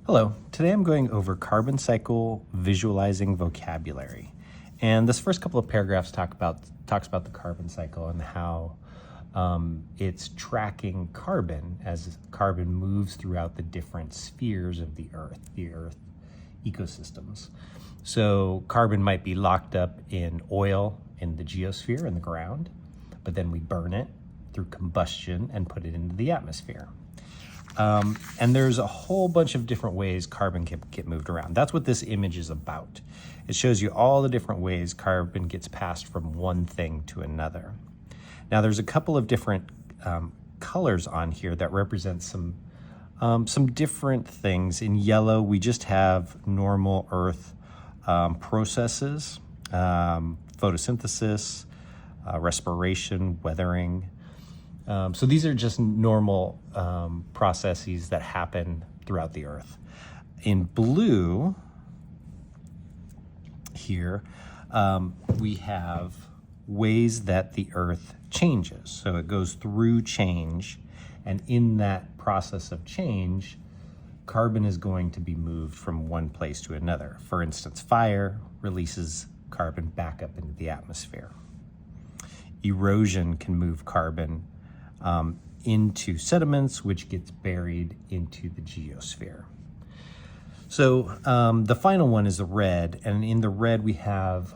Hello, today I'm going over carbon cycle visualizing vocabulary. And this first couple of paragraphs talks about the carbon cycle and how it's tracking carbon as carbon moves throughout the different spheres of the Earth ecosystems. So carbon might be locked up in oil in the geosphere in the ground, but then we burn it through combustion and put it into the atmosphere. And there's a whole bunch of different ways carbon can get moved around. That's what this image is about. It shows you all the different ways carbon gets passed from one thing to another. Now there's a couple of different colors on here that represent some different things. In yellow, we just have normal Earth processes, photosynthesis, respiration, weathering. So these are just normal processes that happen throughout the Earth. In blue here, we have ways that the Earth changes. So it goes through change, and in that process of change, carbon is going to be moved from one place to another. For instance, fire releases carbon back up into the atmosphere. Erosion can move carbon into sediments, which gets buried into the geosphere. So the final one is the red, and in the red we have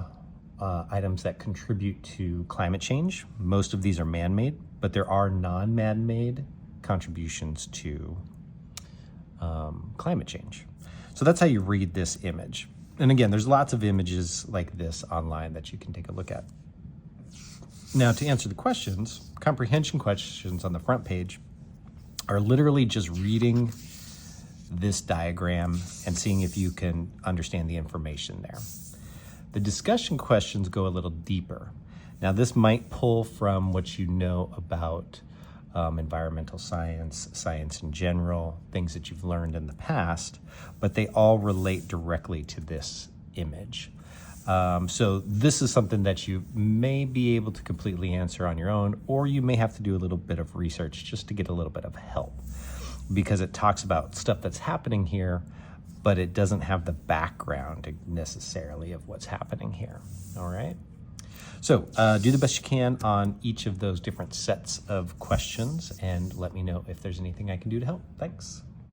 items that contribute to climate change. Most of these are man-made, but there are non-man-made contributions to climate change. So that's how you read this image. And again, there's lots of images like this online that you can take a look at. Now, to answer the questions, comprehension questions on the front page are literally just reading this diagram and seeing if you can understand the information there. The discussion questions go a little deeper. Now, this might pull from what you know about environmental science, science in general, things that you've learned in the past, but they all relate directly to this image. So this is something that you may be able to completely answer on your own, or you may have to do a little bit of research just to get a little bit of help, because it talks about stuff that's happening here, but it doesn't have the background necessarily of what's happening here. All right. So do the best you can on each of those different sets of questions and let me know if there's anything I can do to help. Thanks.